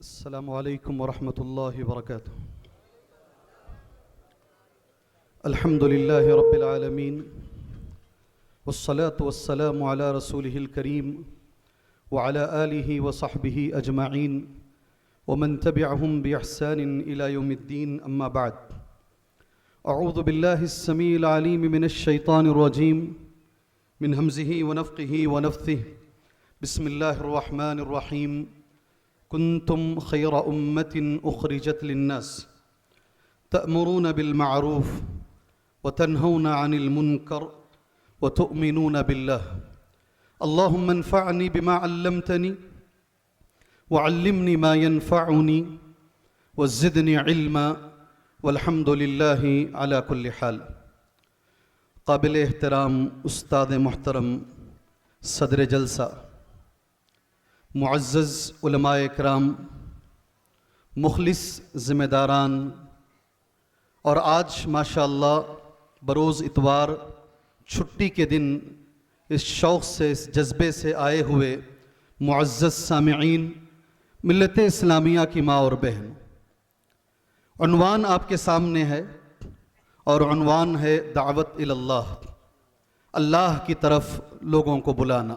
السلام علیکم ورحمۃ اللہ وبرکاتہ۔ الحمد للہ رب العالمین والصلاة والسلام علی رسولہ الکریم وعلی آلہ وصحبہ اجمعین ومن تبعہم بإحسان الی یوم الدین، اما بعد۔ اعوذ باللہ السمیع العلیم من الشیطان الرجیم من ہمزہ ونفخہ ونفثہ، بسم اللہ الرحمن الرحیم۔ کنتم خیر امت اخرجت للناس تأمرون بالمعروف وتنہون عن المنکر وتؤمنون باللہ۔ اللہم انفعنی بما علمتنی وعلمنی ما ینفعنی وزدنی علما والحمد للہ علی کل حال۔ قابل احترام استاد محترم صدر جلسہ، معزز علماء اکرام، مخلص ذمہ داران، اور آج ماشاءاللہ بروز اتوار چھٹی کے دن اس شوق سے، اس جذبے سے آئے ہوئے معزز سامعین، ملت اسلامیہ کی ماں اور بہن، عنوان آپ کے سامنے ہے اور عنوان ہے دعوت الی اللہ، اللہ کی طرف لوگوں کو بلانا۔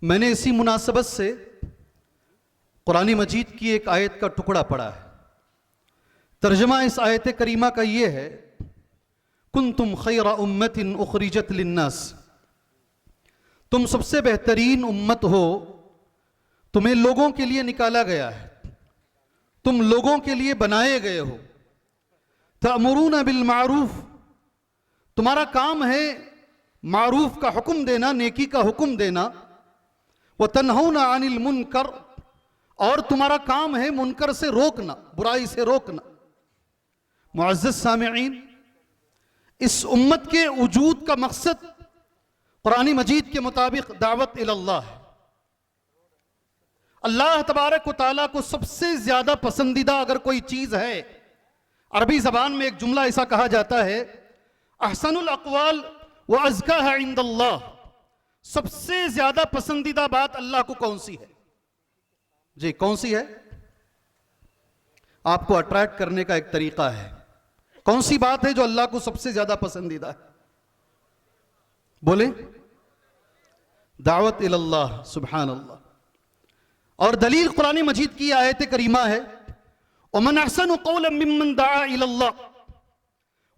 میں نے اسی مناسبت سے قرآن مجید کی ایک آیت کا ٹکڑا پڑھا ہے۔ ترجمہ اس آیت کریمہ کا یہ ہے، کنتم خیر امت اخرجت للناس، تم سب سے بہترین امت ہو، تمہیں لوگوں کے لیے نکالا گیا ہے، تم لوگوں کے لیے بنائے گئے ہو۔ تأمرون بالمعروف، تمہارا کام ہے معروف کا حکم دینا، نیکی کا حکم دینا۔ وَتَنْهَوْنَ عَنِ الْمُنْكَرِ، اور تمہارا کام ہے منکر سے روکنا، برائی سے روکنا۔ معزز سامعین، اس امت کے وجود کا مقصد قرآن مجید کے مطابق دعوت الی اللہ ہے۔ اللہ تبارک و تعالیٰ کو سب سے زیادہ پسندیدہ اگر کوئی چیز ہے، عربی زبان میں ایک جملہ ایسا کہا جاتا ہے، احسن الاقوال وازکاها عند اللہ، سب سے زیادہ پسندیدہ بات اللہ کو کون سی ہے؟ جی کون سی ہے؟ آپ کو اٹریکٹ کرنے کا ایک طریقہ ہے، کون سی بات ہے جو اللہ کو سب سے زیادہ پسندیدہ ہے؟ بولیں۔ دعوت الی اللہ، سبحان اللہ۔ اور دلیل قرآن مجید کی آیت کریمہ ہے، وَمَنْ أَحْسَنُ قَوْلًا مِّمَّنْ دَعَا إِلَى اللَّهِ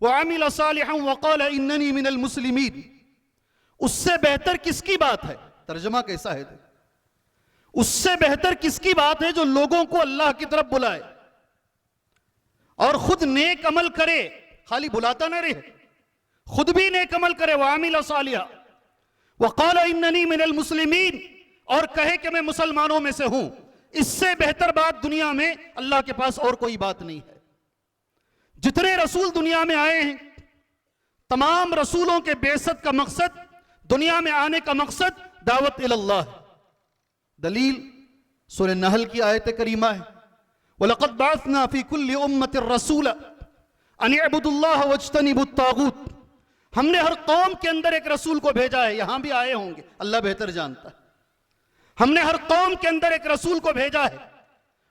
وَعَمِلَ صَالِحًا وَقَالَ إِنَّنِي مِنَ الْمُسْلِمِينَ۔ اس سے بہتر کس کی بات ہے؟ ترجمہ کیسا ہے؟ اس سے بہتر کس کی بات ہے جو لوگوں کو اللہ کی طرف بلائے اور خود نیک عمل کرے، خالی بلاتا نہ رہے، خود بھی نیک عمل کرے۔ وَعَمِلَ صَالِحًا وَقَالَ إِنَّنِي مِنَ الْمُسْلِمِينَ، اور کہے کہ میں مسلمانوں میں سے ہوں۔ اس سے بہتر بات دنیا میں اللہ کے پاس اور کوئی بات نہیں ہے۔ جتنے رسول دنیا میں آئے ہیں، تمام رسولوں کے بعثت کا مقصد، دنیا میں آنے کا مقصد دعوت الی اللہ ہے۔ دلیل سورہ نحل کی آیت کریمہ ہے، وَلَقَدْ بَعَثْنَا فِي كُلِّ أُمَّةٍ رَسُولًا أَنِ اعْبُدُوا اللَّهَ وَاجْتَنِبُوا الطَّاغُوتَ۔ ہم نے ہر قوم کے اندر ایک رسول کو بھیجا ہے، یہاں بھی آئے ہوں گے، اللہ بہتر جانتا ہے۔ ہم نے ہر قوم کے اندر ایک رسول کو بھیجا ہے،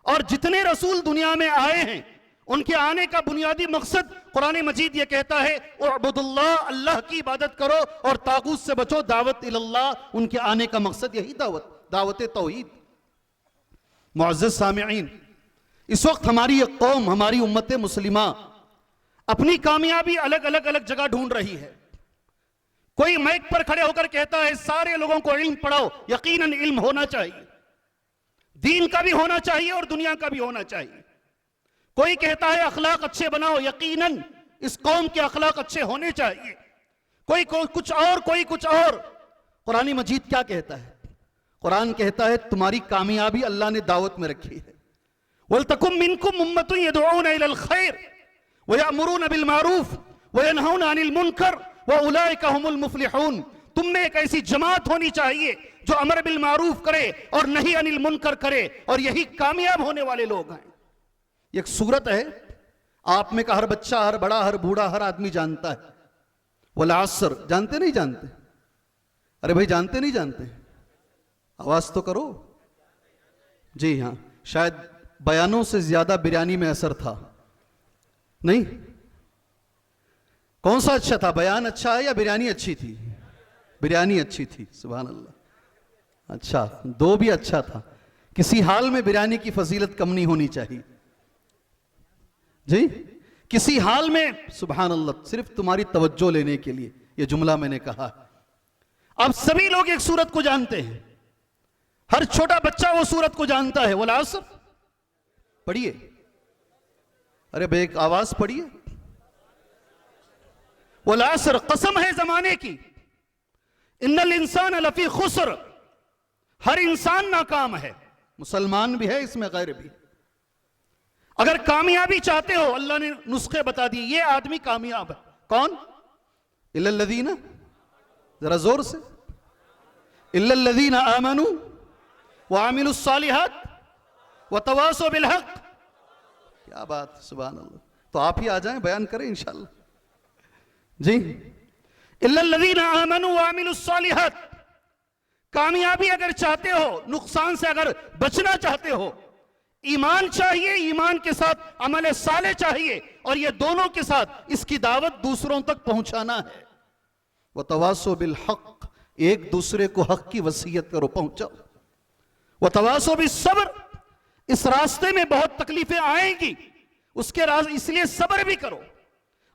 اور جتنے رسول دنیا میں آئے ہیں ان کے آنے کا بنیادی مقصد قرآن مجید یہ کہتا ہے، اعبدوا اللہ، اللہ کی عبادت کرو اور طاغوت سے بچو۔ دعوت الی اللہ، ان کے آنے کا مقصد یہی دعوت توحید۔ معزز سامعین، اس وقت ہماری ایک قوم، ہماری امت مسلمہ اپنی کامیابی الگ الگ جگہ ڈھونڈ رہی ہے۔ کوئی مائک پر کھڑے ہو کر کہتا ہے سارے لوگوں کو علم پڑھاؤ، یقیناً علم ہونا چاہیے، دین کا بھی ہونا چاہیے اور دنیا کا بھی ہونا چاہیے۔ کوئی کہتا ہے اخلاق اچھے بناؤ، یقیناً اس قوم کے اخلاق اچھے ہونے چاہیے۔ کوئی کچھ اور، کوئی کچھ اور۔ قرآن مجید کیا کہتا ہے؟ قرآن کہتا ہے تمہاری کامیابی اللہ نے دعوت میں رکھی ہے۔ وَلْتَكُمْ مِنْكُمْ أُمَّةٌ يَدْعُونَ إِلَى الْخَيْرِ وَيَأْمُرُونَ بِالْمَعْرُوفِ وَيَنْهَوْنَ عَنِ الْمُنْكَرِ وَأُولَئِكَ هُمُ الْمُفْلِحُونَ۔ تم میں ایک ایسی جماعت ہونی چاہیے جو امر بالمعروف کرے اور نہی عن المنکر کرے، اور یہی کامیاب ہونے والے لوگ ہیں۔ ایک سورت ہے، آپ میں کا ہر بچہ، ہر بڑا، ہر بوڑھا، ہر آدمی جانتا ہے، والعصر۔ جانتے نہیں جانتے؟ ارے بھائی جانتے نہیں جانتے؟ آواز تو کرو۔ جی ہاں، شاید بیانوں سے زیادہ بریانی میں اثر تھا، نہیں؟ کون سا اچھا تھا، بیان اچھا ہے یا بریانی اچھی تھی؟ بریانی اچھی تھی، سبحان اللہ۔ اچھا، دو بھی اچھا تھا، کسی حال میں بریانی کی فضیلت کم نہیں ہونی چاہیے جی، کسی حال میں، سبحان اللہ، صرف تمہاری توجہ لینے کے لیے یہ جملہ میں نے کہا۔ اب سبھی لوگ ایک سورت کو جانتے ہیں، ہر چھوٹا بچہ وہ سورت کو جانتا ہے، والعصر پڑھیے، ارے بے ایک آواز پڑھیے، والعصر، قسم ہے زمانے کی، ان الانسان لفی خسر، ہر انسان ناکام ہے، مسلمان بھی ہے اس میں، غیر بھی۔ اگر کامیابی چاہتے ہو، اللہ نے نسخے بتا دی، یہ آدمی کامیاب ہے، کون؟ الا الذین، ذرا زور سے، الا الذین آمنوا وعملوا الصالحات وتواصوا بالحق، کیا بات، سبحان اللہ۔ تو آپ ہی آ جائیں، بیان کریں انشاءاللہ جی۔ الا الذین آمنوا وعملوا الصالحات، کامیابی اگر چاہتے ہو، نقصان سے اگر بچنا چاہتے ہو، ایمان چاہیے، ایمان کے ساتھ عمل صالح چاہیے، اور یہ دونوں کے ساتھ اس کی دعوت دوسروں تک پہنچانا ہے۔ وتواصوا بالحق، ایک دوسرے کو حق کی وصیت کرو، پہنچاؤ۔ وتواصوا بالصبر، اس راستے میں بہت تکلیفیں آئیں گی، اس لیے صبر بھی کرو۔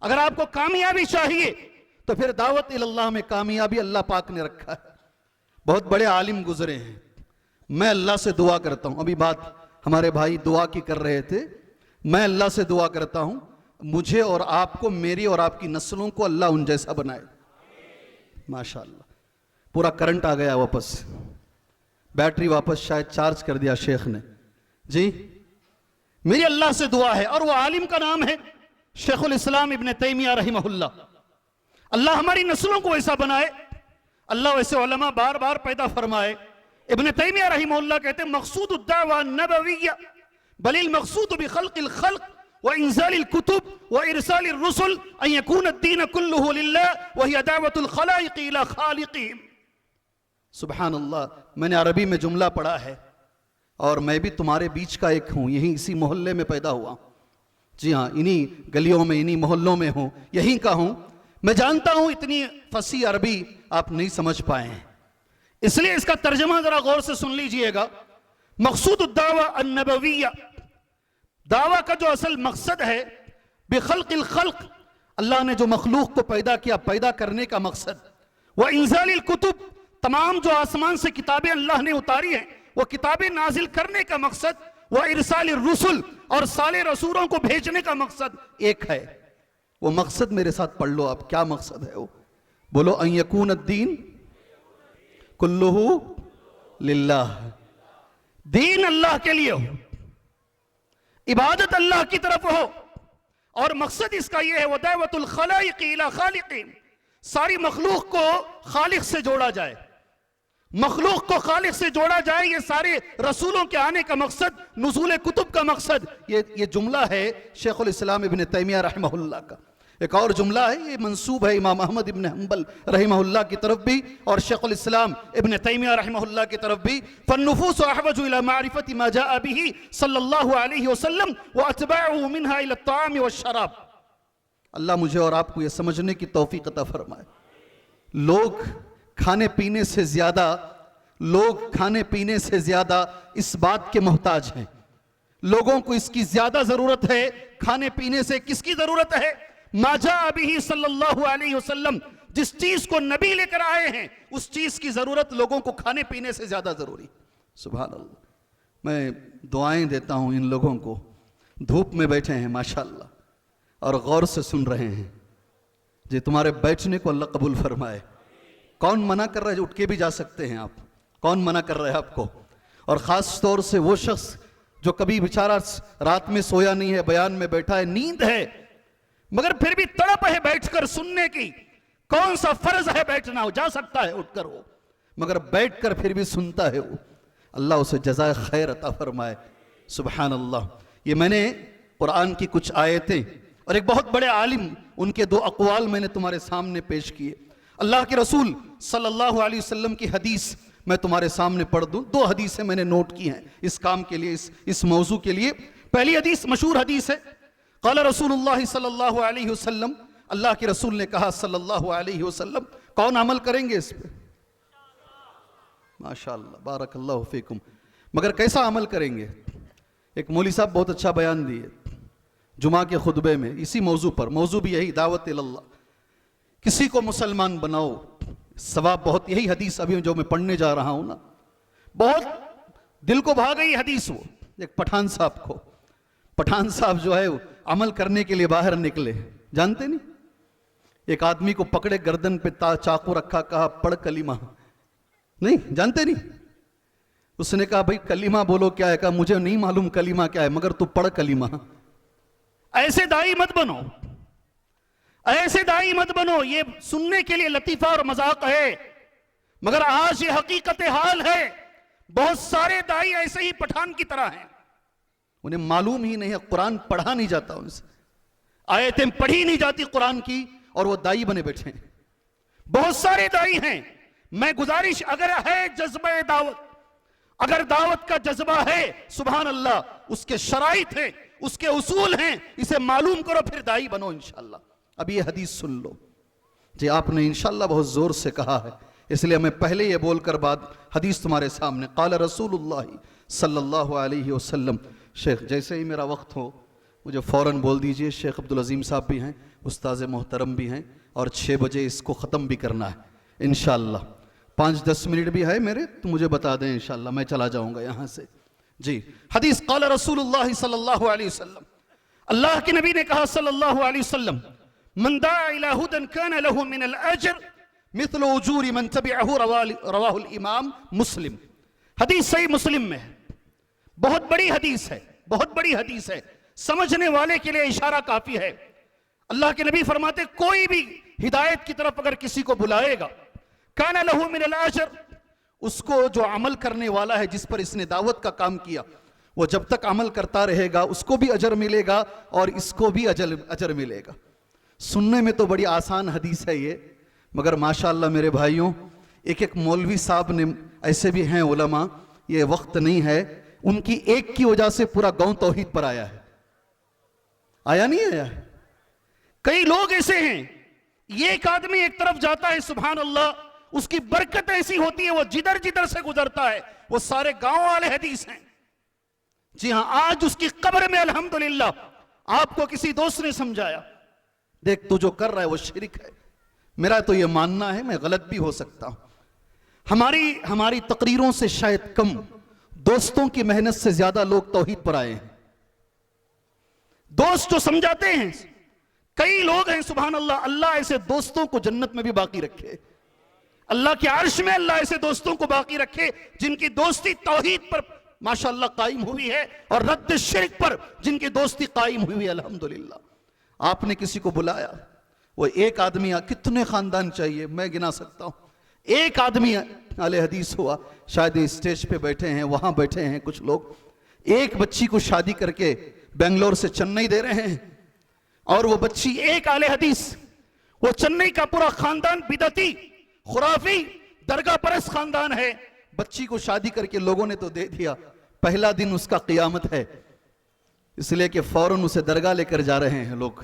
اگر آپ کو کامیابی چاہیے تو پھر دعوت اللہ میں کامیابی اللہ پاک نے رکھا ہے۔ بہت بڑے عالم گزرے ہیں، میں اللہ سے دعا کرتا ہوں، ابھی بات ہمارے بھائی دعا کی کر رہے تھے، میں اللہ سے دعا کرتا ہوں مجھے اور آپ کو، میری اور آپ کی نسلوں کو اللہ ان جیسا بنائے۔ ماشاءاللہ، پورا کرنٹ آ گیا واپس، بیٹری واپس شاید چارج کر دیا شیخ نے جی۔ میری اللہ سے دعا ہے، اور وہ عالم کا نام ہے شیخ الاسلام ابن تیمیہ رحمہ اللہ۔ اللہ ہماری نسلوں کو ایسا بنائے، اللہ ویسے علماء بار بار پیدا فرمائے۔ ابن تیمیہ رحمہ اللہ کہتے ہیں مقصود الدعوہ النبویہ بل المقصود بخلق الخلق وانزال الكتب وارسال الرسل ان يكون الدين كله لله وهي دعوة الخلائق الى خالقهم۔ سبحان اللہ، میں نے عربی میں جملہ پڑھا ہے، اور میں بھی تمہارے بیچ کا ایک ہوں، یہیں اسی محلے میں پیدا ہوا، جی ہاں، انہی گلیوں میں، انہی محلوں میں ہوں، یہیں کا ہوں۔ میں جانتا ہوں اتنی فصیح عربی آپ نہیں سمجھ پائے ہیں، اس لیے اس کا ترجمہ ذرا غور سے سن لیجئے گا۔ مقصود الدعوہ النبویہ، دعویٰ کا جو اصل مقصد ہے، بخلق الخلق، اللہ نے جو مخلوق کو پیدا کیا، پیدا کرنے کا مقصد، وانزال الکتب، تمام جو آسمان سے کتابیں اللہ نے اتاری ہیں وہ کتابیں نازل کرنے کا مقصد، وارسال الرسل، اور سارے رسولوں کو بھیجنے کا مقصد ایک ہے۔ وہ مقصد میرے ساتھ پڑھ لو آپ، کیا مقصد ہے وہ؟ بولو، ان یکون الدین کلہ للہ، دین اللہ کے لیے ہو، عبادت اللہ کی طرف ہو، اور مقصد اس کا یہ ہے ودعوۃ الخلائق الی خالقہم، ساری مخلوق کو خالق سے جوڑا جائے، مخلوق کو خالق سے جوڑا جائے، یہ سارے رسولوں کے آنے کا مقصد، نزول کتب کا مقصد۔ یہ جملہ ہے شیخ الاسلام ابن تیمیہ رحمہ اللہ کا۔ ایک اور جملہ ہے، یہ منسوب ہے امام احمد ابن حنبل رحمہ اللہ کی طرف بھی، اور شیخ الاسلام ابن تیمیہ رحمہ اللہ کی طرف بھی، فالنفوس احوج الى معرفت ما جاء به صلی اللہ علیہ وسلم واتباعه منها الى الطعام والشراب۔ اللہ مجھے اور آپ کو یہ سمجھنے کی توفیق عطا فرمائے۔ لوگ کھانے پینے سے زیادہ اس بات کے محتاج ہیں، لوگوں کو اس کی زیادہ ضرورت ہے۔ کھانے پینے سے کس کی ضرورت ہے؟ ما جاء به صلی اللہ علیہ وسلم، جس چیز کو نبی لے کر آئے ہیں اس چیز کی ضرورت لوگوں کو کھانے پینے سے زیادہ ضروری۔ سبحان اللہ، میں دعائیں دیتا ہوں ان لوگوں کو، دھوپ میں بیٹھے ہیں ماشاءاللہ اور غور سے سن رہے ہیں جی، تمہارے بیٹھنے کو اللہ قبول فرمائے۔ کون منع کر رہا ہے؟ اٹھ کے بھی جا سکتے ہیں آپ، کون منع کر رہا ہے آپ کو؟ اور خاص طور سے وہ شخص جو کبھی بیچارہ رات میں سویا نہیں ہے، بیان میں بیٹھا ہے، نیند ہے مگر پھر بھی تڑپ ہے بیٹھ کر سننے کی۔ کون سا فرض ہے بیٹھنا؟ ہو جا سکتا ہے اٹھ کر وہ، مگر بیٹھ کر پھر بھی سنتا ہے وہ، اللہ اسے جزائے خیر عطا فرمائے۔ سبحان اللہ۔ یہ میں نے قرآن کی کچھ آیتیں اور ایک بہت بڑے عالم ان کے 2 اقوال میں نے تمہارے سامنے پیش کیے۔ اللہ کے رسول صلی اللہ علیہ وسلم کی حدیث میں تمہارے سامنے پڑھ دوں. 2 حدیثیں میں نے نوٹ کی ہیں اس کام کے لیے, اس موضوع کے لیے. پہلی حدیث مشہور حدیث ہے, قال رسول اللہ صلی اللہ علیہ وسلم, اللہ کے رسول نے کہا صلی اللہ علیہ وسلم. کون عمل کریں گے اس پہ؟ ماشاءاللہ, بارک اللہ فیکم. مگر کیسا عمل کریں گے؟ ایک مولوی صاحب بہت اچھا بیان دیے جمعہ کے خطبے میں اسی موضوع پر. موضوع بھی یہی, دعوت اللہ, کسی کو مسلمان بناؤ. ثواب بہت, یہی حدیث ابھی جو میں پڑھنے جا رہا ہوں نا, بہت دل کو بھا گئی حدیث. وہ ایک پٹھان صاحب جو ہے عمل کرنے کے لیے باہر نکلے, جانتے نہیں, ایک آدمی کو پکڑے, گردن پہ چاقو رکھا, کہا پڑھ کلمہ. نہیں جانتے نہیں. اس نے کہا بھائی کلمہ بولو کیا ہے؟ کہا مجھے نہیں معلوم کلمہ کیا ہے, مگر تو پڑھ کلمہ. ایسے دائی مت بنو, ایسے دائی مت بنو. یہ سننے کے لیے لطیفہ اور مذاق ہے, مگر آج یہ حقیقت حال ہے. بہت سارے دائی ایسے ہی پٹھان کی طرح ہیں, انہیں معلوم ہی نہیں ہے, قرآن پڑھا نہیں جاتا ان سے, آیتیں پڑھی نہیں جاتی قرآن کی, اور وہ دائی بنے بیٹھے ہیں. بہت سارے دائی ہیں. میں گزارش, اگر ہے جذبہ دعوت, اگر دعوت کا جذبہ ہے, سبحان اللہ, اس کے شرائط ہیں, اس کے اصول ہیں, اسے معلوم کرو, پھر دائی بنو انشاءاللہ. اب یہ حدیث سن لو جی. آپ نے انشاءاللہ بہت زور سے کہا ہے, اس لیے میں پہلے یہ بول کر بعد حدیث تمہارے سامنے. قال رسول اللہ صلی اللہ علیہ وسلم. شیخ جیسے ہی میرا وقت ہو مجھے فوراً بول دیجئے. شیخ عبدالعظیم صاحب بھی ہیں, استاذ محترم بھی ہیں, اور 6 بجے اس کو ختم بھی کرنا ہے انشاءاللہ. 5-10 منٹ بھی ہے میرے تو مجھے بتا دیں انشاءاللہ, میں چلا جاؤں گا یہاں سے جی. حدیث قال رسول اللہ صلی اللہ علیہ وسلم, اللہ کے نبی نے کہا صلی اللہ علیہ وسلم, من دعا الى هدى كان له من الاجر مثل اجور من تبعه, رواہ الامام مسلم. حدیث صحیح مسلم میں ہے, بہت بڑی حدیث ہے, بہت بڑی حدیث ہے, سمجھنے والے کے لیے اشارہ کافی ہے. اللہ کے نبی فرماتے کوئی بھی ہدایت کی طرف اگر کسی کو بلائے گا, کان لہ من الاجر, اس کو جو عمل کرنے والا ہے, جس پر اس نے دعوت کا کام کیا, وہ جب تک عمل کرتا رہے گا اس کو بھی اجر ملے گا اور اس کو بھی اجر ملے گا. سننے میں تو بڑی آسان حدیث ہے یہ, مگر ماشاءاللہ میرے بھائیوں, ایک مولوی صاحب نے, ایسے بھی ہیں علماء, یہ وقت نہیں ہے, ان کی ایک کی وجہ سے پورا گاؤں توحید پر آیا ہے. آیا نہیں آیا؟ کئی لوگ ایسے ہیں, یہ ایک آدمی ایک طرف جاتا ہے, سبحان اللہ, اس کی برکت ایسی ہوتی ہے, وہ جدھر جدھر سے گزرتا ہے وہ سارے گاؤں والے حدیث ہیں. جی ہاں, آج اس کی قبر میں الحمدللہ آپ کو کسی دوست نے سمجھایا, دیکھ تو جو کر رہا ہے وہ شرک ہے. میرا تو یہ ماننا ہے, میں غلط بھی ہو سکتا ہوں. ہماری تقریروں سے شاید کم, دوستوں کی محنت سے زیادہ لوگ توحید پر آئے ہیں. دوست جو سمجھاتے ہیں, کئی لوگ ہیں سبحان اللہ, اللہ ایسے دوستوں کو جنت میں بھی باقی رکھے, اللہ کے عرش میں اللہ ایسے دوستوں کو باقی رکھے جن کی دوستی توحید پر ماشاءاللہ قائم ہوئی ہے, اور رد شرک پر جن کی دوستی قائم ہوئی ہے الحمدللہ. آپ نے کسی کو بلایا, وہ ایک آدمی, کتنے خاندان چاہیے میں گنا سکتا ہوں, ایک آدمی اہل حدیث ہوا, شاید اسٹیج پہ بیٹھے ہیں, وہاں بیٹھے ہیں کچھ لوگ, ایک بچی کو شادی کر کے بنگلور سے چنئی دے رہے ہیں, اور وہ بچی ایک اہل حدیث, وہ چنئی کا پورا خاندان بدعتی خرافی درگاہ پرست خاندان ہے. بچی کو شادی کر کے لوگوں نے تو دے دیا, پہلا دن اس کا قیامت ہے, اس لیے کہ فوراً اسے درگاہ لے کر جا رہے ہیں لوگ.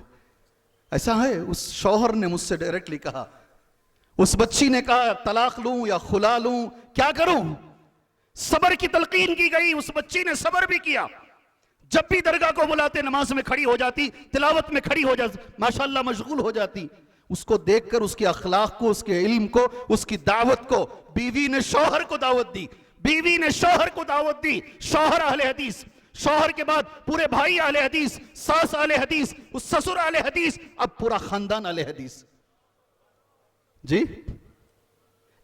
ایسا ہے, اس شوہر نے مجھ سے ڈائریکٹلی کہا, اس بچی نے کہا طلاق لوں یا خلا لوں, کیا کروں؟ صبر کی تلقین کی گئی, اس بچی نے صبر بھی کیا, جب بھی درگاہ کو بلاتے نماز میں کھڑی ہو جاتی, تلاوت میں کھڑی ہو جاتی, ماشاءاللہ مشغول ہو جاتی. اس کو دیکھ کر, اس کے اخلاق کو, اس کے علم کو, اس کی دعوت کو, بیوی نے شوہر کو دعوت دی, بیوی نے شوہر کو دعوت دی. شوہر اہل حدیث, شوہر کے بعد پورے بھائی اہل حدیث, ساس اہل حدیث, اس سسر اہل حدیث, اب پورا خاندان اہل حدیث. جی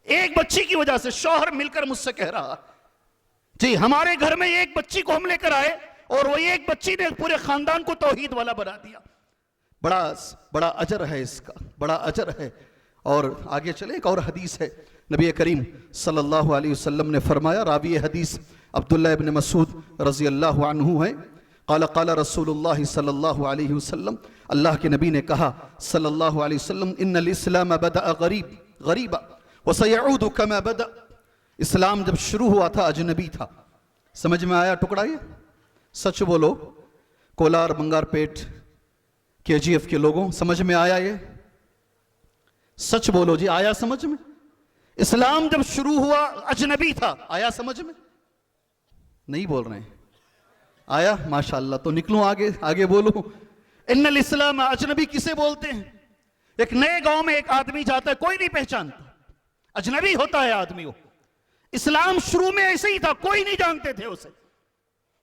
ایک بچی کی وجہ سے شوہر مل کر مجھ سے کہہ رہا, جی ہمارے گھر میں ایک بچی کو ہم لے کر آئے, اور وہ ایک بچی نے پورے خاندان کو توحید والا بنا دیا. بڑا اجر ہے اس کا, بڑا اجر ہے. اور آگے چلے, ایک اور حدیث ہے, نبی کریم صلی اللہ علیہ وسلم نے فرمایا, راوی حدیث عبداللہ ابن مسعود رضی اللہ عنہ ہے, قال قال رسول اللہ صلی اللہ علیہ وسلم, اللہ کے نبی نے کہا صلی اللہ علیہ وسلم, ان الاسلام بدأ غریبا وسيعود كما بدأ. اسلام جب شروع ہوا تھا اجنبی تھا. سمجھ میں آیا ٹکڑا یہ؟ سچ بولو کولار بنگار پیٹ کے جی ایف کے لوگوں, سمجھ میں آیا یہ؟ سچ بولو جی, آیا سمجھ میں؟ اسلام جب شروع ہوا اجنبی تھا, آیا سمجھ میں؟ نہیں بول رہے ہیں. آیا؟ ماشاءاللہ. تو نکلوں آگے بولوں. ان الاسلام اجنبی کسے بولتے ہیں؟ ایک نئے گاؤں میں ایک آدمی جاتا ہے, کوئی نہیں پہچانتا, اجنبی ہوتا ہے آدمی وہ. اسلام شروع میں ایسے ہی تھا, کوئی نہیں جانتے تھے اسے.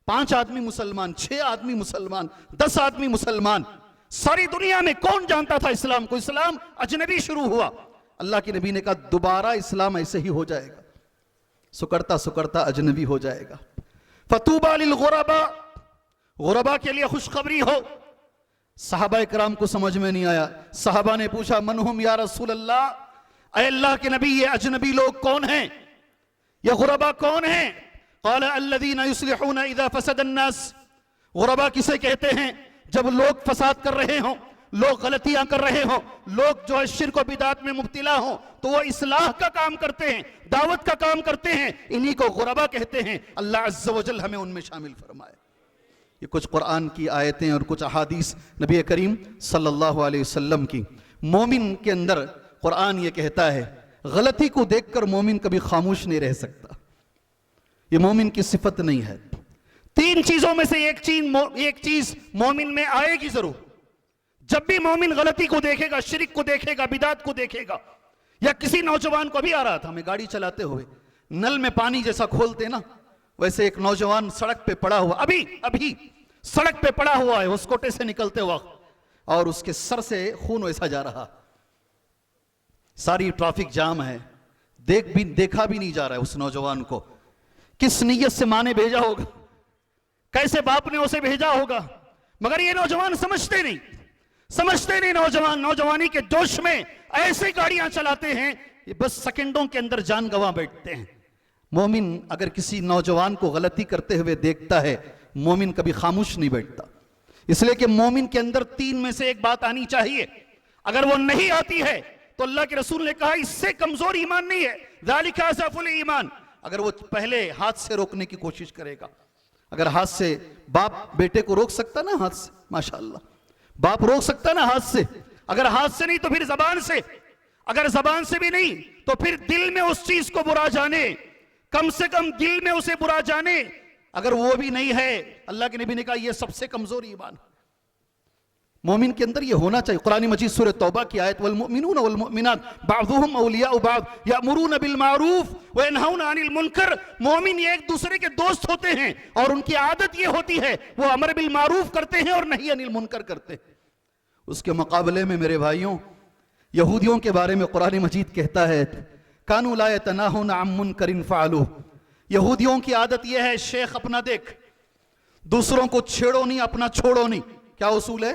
5 آدمی مسلمان, 6 آدمی مسلمان, 10 آدمی مسلمان, ساری دنیا میں کون جانتا تھا اسلام کو؟ اسلام اجنبی شروع ہوا. اللہ کے نبی نے کہا دوبارہ اسلام ایسے ہی ہو جائے گا, سکڑتا سکڑتا اجنبی ہو جائے گا. فطوبى للغرباء, غربا کے لیے خوشخبری ہو. صحابہ اکرام کو سمجھ میں نہیں آیا. صحابہ نے پوچھا من ہم یا رسول اللہ, اے اللہ کے نبی یہ اجنبی لوگ کون ہیں, یہ غربا کون ہیں؟ قال الذين يصلحون اذا فسد الناس. غربا کسے کہتے ہیں؟ جب لوگ فساد کر رہے ہوں, لوگ غلطیاں کر رہے ہوں, لوگ جو ہے شرک و بدعت میں مبتلا ہوں, تو وہ اصلاح کا کام کرتے ہیں, دعوت کا کام کرتے ہیں, انہی کو غربا کہتے ہیں. اللہ عز و جل ہمیں ان میں شامل فرمائے. یہ کچھ قرآن کی آیتیں اور کچھ احادیث نبی کریم صلی اللہ علیہ وسلم کی. مومن کے اندر قرآن یہ کہتا ہے غلطی کو دیکھ کر مومن کبھی خاموش نہیں رہ سکتا, یہ مومن کی صفت نہیں ہے. 3 چیزوں میں سے ایک چیز مومن میں آئے گی ضرور. جب بھی مومن غلطی کو دیکھے گا, شرک کو دیکھے گا, بدعت کو دیکھے گا, یا کسی نوجوان کو بھی آ رہا تھا, میں گاڑی چلاتے ہوئے نل میں پانی جیسا کھولتے نا ویسے ایک نوجوان سڑک پہ پڑا ہوا, ابھی سڑک پہ پڑا ہوا ہے ہسکوٹے سے نکلتے وقت, اور اس کے سر سے خون ویسا جا رہا, ساری ٹریفک جام ہے, دیکھا بھی نہیں جا رہا ہے اس نوجوان کو. کس نیت سے ماں نے بھیجا ہوگا, کیسے باپ نے اسے بھیجا ہوگا, مگر یہ نوجوان سمجھتے نہیں. نوجوانی کے جوش میں ایسے گاڑیاں چلاتے ہیں یہ بس سیکنڈوں کے اندر جان گنوا بیٹھتے ہیں. مومن اگر کسی نوجوان کو غلطی کرتے ہوئے دیکھتا ہے, مومن کبھی خاموش نہیں بیٹھتا. اس لیے کہ مومن کے اندر 3 میں سے ایک بات آنی چاہیے. اگر وہ نہیں آتی ہے تو اللہ کے رسول نے کہا اس سے کمزور ایمان نہیں ہے, ذالک اضعف الایمان. اگر وہ پہلے ہاتھ سے روکنے کی کوشش کرے گا, اگر ہاتھ سے باپ بیٹے کو روک سکتا نا, ہاتھ سے, ماشاءاللہ باپ روک سکتا نا ہاتھ سے, اگر ہاتھ سے نہیں تو پھر زبان سے, اگر زبان سے بھی نہیں تو پھر دل میں اس چیز کو برا جانے, کم سے کم دل میں اسے برا جانے. اگر وہ بھی نہیں ہے, اللہ کے نبی نے کہا یہ سب سے کمزور ایمان. مومن کے اندر یہ ہونا چاہیے. قرآن مجید سورہ توبہ کی آیت والمؤمنون والمؤمنات بعضهم اولیاء بعض یأمرون بالمعروف وینہون عن المنکر. مومن یہ ایک دوسرے کے دوست ہوتے ہیں اور ان کی عادت یہ ہوتی ہے وہ امر بالمعروف کرتے ہیں اور نہی عن المنکر کرتے ہیں. اس کے مقابلے میں میرے بھائیوں, یہودیوں کے بارے میں قرآن مجید کہتا ہے کانوا لا یتناہون عن منکر فعلوہ. یہودیوں کی عادت یہ ہے شیخ اپنا دیکھ, دوسروں کو چھیڑو نہیں, اپنا چھوڑو نہیں. کیا اصول ہے؟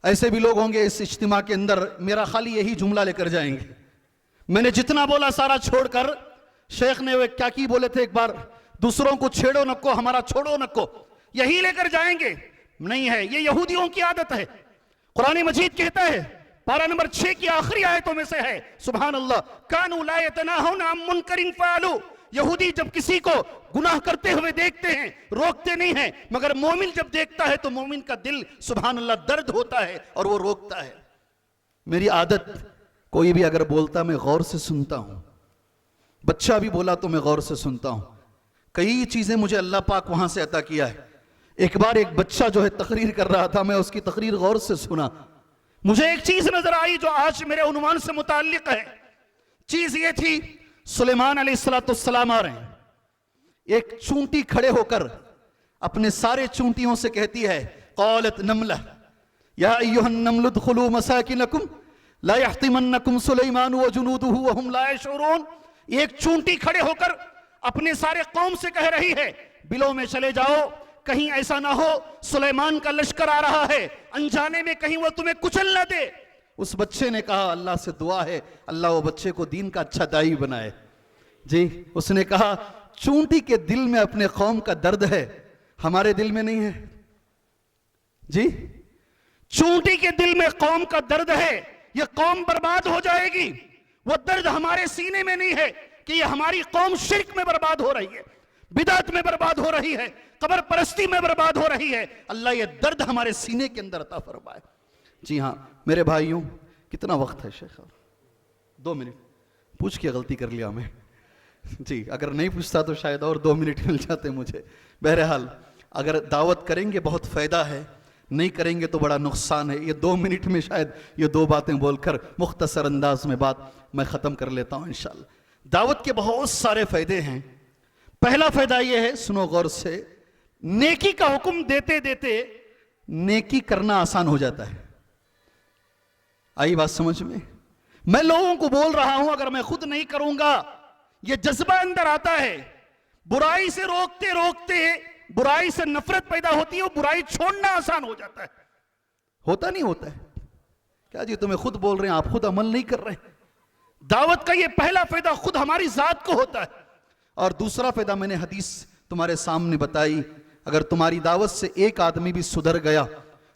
ایسے بھی لوگ ہوں گے اس اجتماع کے اندر, میرا خالی یہی جملہ لے کر جائیں گے, میں نے جتنا بولا سارا چھوڑ کر, شیخ نے وہ کیا کی بولے تھے ایک بار, دوسروں کو چھیڑو نکو ہمارا چھوڑو نکو, یہی لے کر جائیں گے. نہیں ہے, یہ یہودیوں کی عادت ہے. قرآن مجید کہتا ہے پارہ نمبر 6 کی آخری آیتوں میں سے ہے, سبحان اللہ, کانوا لا یتناہون عن منکر فعلوہ. یہودی جب کسی کو گناہ کرتے ہوئے دیکھتے ہیں روکتے نہیں ہیں, مگر مومن جب دیکھتا ہے تو مومن کا دل سبحان اللہ درد ہوتا ہے اور وہ روکتا ہے. میری عادت, کوئی بھی اگر بولتا میں غور سے سنتا ہوں, بچہ بھی بولا تو میں غور سے سنتا ہوں. کئی چیزیں مجھے اللہ پاک وہاں سے عطا کیا ہے. ایک بار ایک بچہ جو ہے تقریر کر رہا تھا, میں اس کی تقریر غور سے سنا, مجھے ایک چیز نظر آئی جو آج میرے عنوان سے متعلق ہے. چیز یہ تھی, سلیمان علیہ السلام آ رہے ہیں, ایک چونٹی کھڑے ہو کر اپنے سارے چونٹیوں سے کہتی ہے قالت نملہ یا ایہا النمل ادخلوا مساکنکم لا یحطمنکم سلیمان وجنودہ وہم لا یشعرون. ایک چونٹی کھڑے ہو کر اپنے سارے قوم سے کہہ رہی ہے بلوں میں چلے جاؤ, کہیں ایسا نہ ہو سلیمان کا لشکر آ رہا ہے, انجانے میں کہیں وہ تمہیں کچل نہ دے. اس بچے نے کہا اللہ سے دعا ہے اللہ وہ بچے کو دین کا اچھا داعی بنائے. جی, اس نے کہا چونٹی کے دل میں اپنے قوم کا درد ہے, ہمارے دل میں نہیں ہے. جی, چونٹی کے دل میں قوم کا درد ہے, یہ قوم برباد ہو جائے گی, وہ درد ہمارے سینے میں نہیں ہے. کہ یہ ہماری قوم شرک میں برباد ہو رہی ہے، بدعت میں برباد ہو رہی ہے، قبر پرستی میں برباد ہو رہی ہے، اللہ یہ درد ہمارے سینے کے اندر عطا فرمائے۔ جی ہاں میرے بھائیوں، کتنا وقت ہے شیخ؟ 2 منٹ پوچھ کے غلطی کر لیا میں، جی اگر نہیں پوچھتا تو شاید اور 2 منٹ مل جاتے مجھے۔ بہرحال اگر دعوت کریں گے بہت فائدہ ہے، نہیں کریں گے تو بڑا نقصان ہے۔ یہ 2 منٹ میں شاید یہ 2 باتیں بول کر مختصر انداز میں بات میں ختم کر لیتا ہوں انشاءاللہ۔ دعوت کے بہت سارے فائدے ہیں۔ پہلا فائدہ یہ ہے، سنو غور سے، نیکی کا حکم دیتے دیتے نیکی کرنا آسان ہو جاتا ہے۔ آئی بات سمجھ میں لوگوں کو بول رہا ہوں، اگر میں خود نہیں کروں گا، یہ جذبہ اندر آتا ہے، برائی سے روکتے روکتے برائی سے نفرت پیدا ہوتی ہے، اور برائی چھوڑنا آسان ہو جاتا ہے۔ ہوتا نہیں ہوتا ہے کیا جی؟ تمہیں خود بول رہے ہیں، آپ خود عمل نہیں کر رہے ہیں۔ دعوت کا یہ پہلا فائدہ خود ہماری ذات کو ہوتا ہے، اور دوسرا فائدہ میں نے حدیث تمہارے سامنے بتائی، اگر تمہاری دعوت سے ایک آدمی بھی سدھر گیا،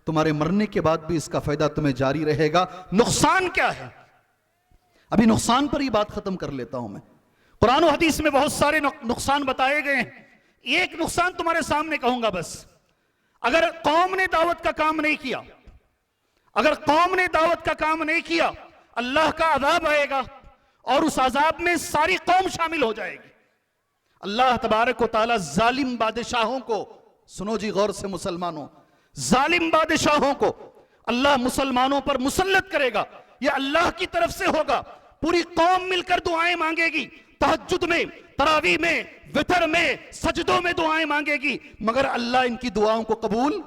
تمہارے مرنے کے بعد بھی اس کا فائدہ تمہیں جاری رہے گا۔ نقصان کیا ہے؟ ابھی نقصان پر ہی بات ختم کر لیتا ہوں میں۔ قرآن و حدیث میں بہت سارے نقصان بتائے گئے ہیں، ایک نقصان تمہارے سامنے کہوں گا بس۔ اگر قوم نے دعوت کا کام نہیں کیا، اگر قوم نے دعوت کا کام نہیں کیا، اللہ کا عذاب آئے گا، اور اس عذاب میں ساری قوم شامل ہو جائے گی۔ اللہ تبارک و تعالی ظالم بادشاہوں کو، سنو جی غور سے مسلمانوں، ظالم بادشاہوں کو اللہ مسلمانوں پر مسلط کرے گا۔ یہ اللہ کی طرف سے ہوگا۔ پوری قوم مل کر دعائیں مانگے گی، تہجد میں، تراویح میں، وتر میں، سجدوں میں دعائیں مانگے گی، مگر اللہ ان کی دعاؤں کو قبول،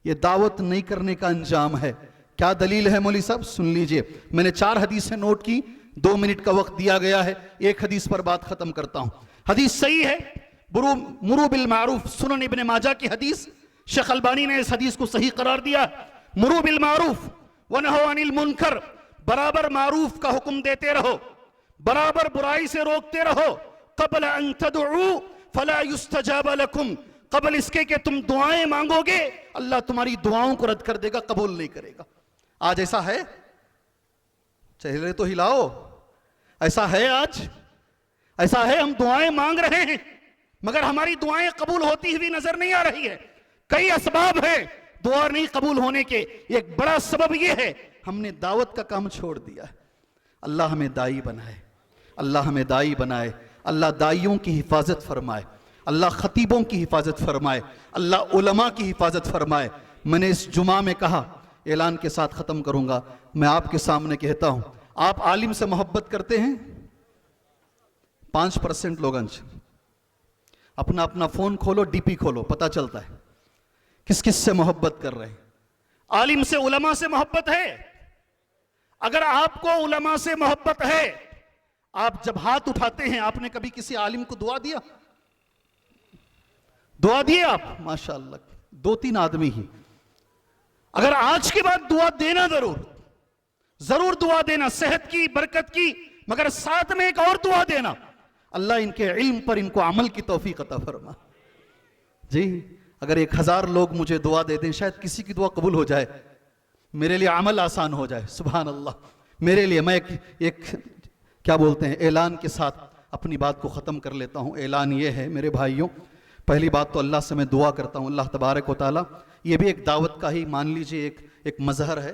یہ دعوت نہیں کرنے کا انجام ہے۔ کیا دلیل ہے مولوی صاحب؟ سن لیجئے، میں نے 4 حدیثیں نوٹ کی، 2 منٹ کا وقت دیا گیا ہے، ایک حدیث پر بات ختم کرتا ہوں۔ حدیث صحیح ہے، مرو بالمعروف، سنن ابن ماجہ کی حدیث، شیخ البانی نے اس حدیث کو صحیح قرار دیا۔ مرو بالمعروف ونہو عن المنکر، برابر معروف کا حکم دیتے رہو، برابر برائی سے روکتے رہو۔ قبل ان تدعو فلا يستجاب لکم، قبل اس کے کہ تم دعائیں مانگو گے، اللہ تمہاری دعاؤں کو رد کر دے گا، قبول نہیں کرے گا۔ آج ایسا ہے؟ چہرے تو ہلاؤ، ایسا ہے آج؟ ایسا ہے ہم دعائیں مانگ رہے ہیں مگر ہماری دعائیں قبول ہوتی ہوئی نظر نہیں آ رہی ہے۔ کئی اسباب ہیں دعا نہیں قبول ہونے کے، ایک بڑا سبب یہ ہے ہم نے دعوت کا کام چھوڑ دیا ہے۔ اللہ ہمیں دائی بنائے، اللہ ہمیں دائی بنائے، اللہ دائیوں کی حفاظت فرمائے، اللہ خطیبوں کی حفاظت فرمائے، اللہ علماء کی حفاظت فرمائے۔ میں نے اس جمعہ میں کہا، اعلان کے ساتھ ختم کروں گا، میں آپ کے سامنے کہتا ہوں، آپ عالم سے محبت کرتے ہیں؟ 5% لوگ اپنا اپنا فون کھولو، ڈی پی کھولو، پتہ چلتا ہے کس کس سے محبت کر رہے ہیں۔ عالم سے، علماء سے محبت ہے؟ اگر آپ کو علماء سے محبت ہے، آپ جب ہاتھ اٹھاتے ہیں، آپ نے کبھی کسی عالم کو دعا دیا؟ دعا دیے آپ؟ ماشاءاللہ 2-3 آدمی ہی۔ اگر آج کے بعد دعا دینا، ضرور دعا دینا، صحت کی، برکت کی، مگر ساتھ میں ایک اور دعا دینا، اللہ ان کے علم پر ان کو عمل کی توفیق عطا فرما۔ جی اگر 1000 لوگ مجھے دعا دے دیں، شاید کسی کی دعا قبول ہو جائے، میرے لیے عمل آسان ہو جائے۔ سبحان اللہ۔ میرے لیے، میں ایک کیا بولتے ہیں، اعلان کے ساتھ اپنی بات کو ختم کر لیتا ہوں۔ اعلان یہ ہے میرے بھائیوں، پہلی بات تو اللہ سے میں دعا کرتا ہوں، اللہ تبارک و تعالی، یہ بھی ایک دعوت کا ہی مان لیجئے ایک مظہر ہے۔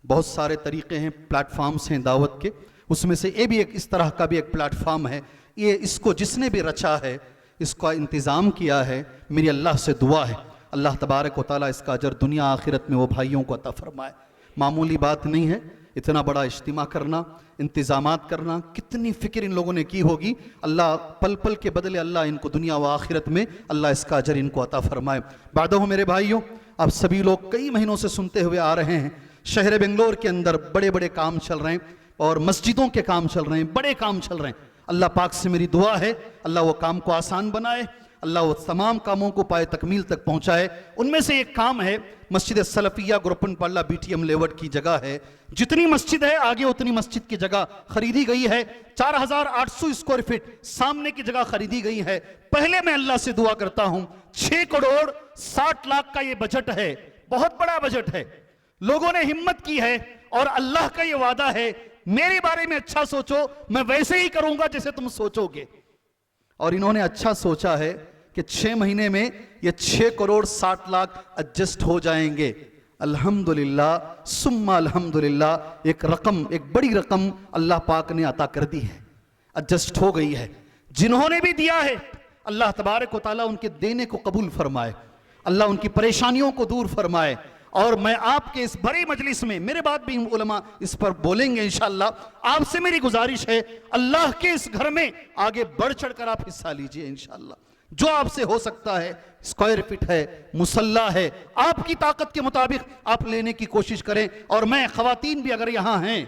بہت سارے طریقے ہیں، پلیٹ فارمز ہیں دعوت کے، اس میں سے یہ بھی ایک اس طرح کا بھی ایک پلیٹ فارم ہے۔ یہ اس کو جس نے بھی رچا ہے، اس کا انتظام کیا ہے، میری اللہ سے دعا ہے اللہ تبارک و تعالیٰ اس کا اجر دنیا آخرت میں وہ بھائیوں کو عطا فرمائے۔ معمولی بات نہیں ہے اتنا بڑا اجتماع کرنا، انتظامات کرنا، کتنی فکر ان لوگوں نے کی ہوگی۔ اللہ پل پل کے بدلے اللہ ان کو دنیا و آخرت میں اللہ اس کا اجر ان کو عطا فرمائے۔ بعدہ میرے بھائیوں، آپ سبھی لوگ کئی مہینوں سے سنتے ہوئے آ رہے ہیں، شہر بنگلور کے اندر بڑے بڑے کام چل رہے ہیں، اور مسجدوں کے کام چل رہے ہیں، بڑے کام چل رہے ہیں۔ اللہ پاک سے میری دعا ہے اللہ وہ کام کو آسان بنائے، اللہ وہ تمام کاموں کو پائے تکمیل تک پہنچائے۔ ان میں سے ایک کام ہے مسجد سلفیہ گروپن پالا BTM لیوٹ کی جگہ ہے، جتنی مسجد ہے آگے اتنی مسجد کی جگہ خریدی گئی ہے، 4800 اسکوائر فٹ سامنے کی جگہ خریدی گئی ہے۔ پہلے میں اللہ سے دعا کرتا ہوں، 6 کروڑ 60 لاکھ کا یہ بجٹ ہے، بہت بڑا بجٹ ہے، لوگوں نے ہمت کی ہے اور اللہ کا یہ وعدہ ہے میرے بارے میں اچھا سوچو میں ویسے ہی کروں گا جیسے تم سوچو گے. اور انہوں نے اچھا سوچا ہے کہ 6 مہینے میں یہ 6 کروڑ 60 لاکھ ایڈجسٹ ہو جائیں گے. الحمدللہ ثم الحمدللہ ایک بڑی رقم اللہ پاک نے عطا کر دی ہے، ایڈجسٹ ہو گئی ہے. جنہوں نے بھی دیا ہے اللہ تبارک و تعالیٰ ان کے دینے کو قبول فرمائے، اللہ ان کی پریشانیوں کو دور فرمائے. اور میں آپ کے اس بڑی مجلس میں، میرے بعد بھی علماء اس پر بولیں گے انشاءاللہ، آپ سے میری گزارش ہے اللہ کے اس گھر میں آگے بڑھ چڑھ کر آپ حصہ لیجئے انشاءاللہ. جو آپ سے ہو سکتا ہے، اسکوائر فٹ ہے، مصلی ہے، آپ کی طاقت کے مطابق آپ لینے کی کوشش کریں. اور میں خواتین بھی اگر یہاں ہیں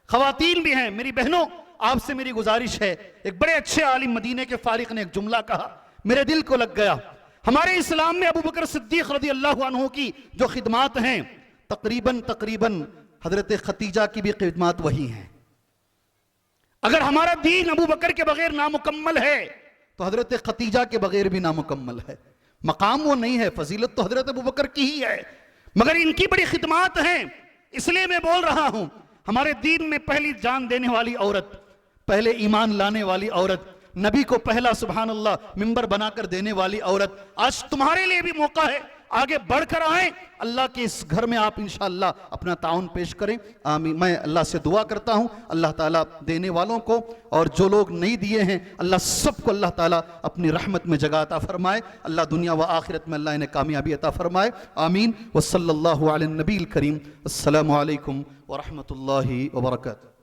خواتین بھی ہیں، میری بہنوں آپ سے میری گزارش ہے. ایک بڑے اچھے عالم مدینے کے فارغ نے ایک جملہ کہا، میرے دل کو لگ گیا. ہمارے اسلام میں ابو بکر صدیق رضی اللہ عنہ کی جو خدمات ہیں تقریباً حضرت خدیجہ کی بھی خدمات وہی ہیں. اگر ہمارا دین ابو بکر کے بغیر نامکمل ہے تو حضرت خدیجہ کے بغیر بھی نامکمل ہے. مقام وہ نہیں ہے، فضیلت تو حضرت ابو بکر کی ہی ہے، مگر ان کی بڑی خدمات ہیں. اس لیے میں بول رہا ہوں ہمارے دین میں پہلی جان دینے والی عورت، پہلے ایمان لانے والی عورت، نبی کو پہلا سبحان اللہ ممبر بنا کر دینے والی عورت، آج تمہارے لیے بھی موقع ہے، آگے بڑھ کر آئیں. اللہ کے اس گھر میں آپ انشاءاللہ اپنا تعاون پیش کریں. آمین. میں اللہ سے دعا کرتا ہوں اللہ تعالیٰ دینے والوں کو اور جو لوگ نہیں دیے ہیں اللہ سب کو اللہ تعالیٰ اپنی رحمت میں جگہ عطا فرمائے. اللہ دنیا و آخرت میں اللہ انہیں کامیابی عطا فرمائے. آمین. وصلی اللہ علی النبی الکریم. السلام علیکم ورحمۃ اللہ وبرکاتہ.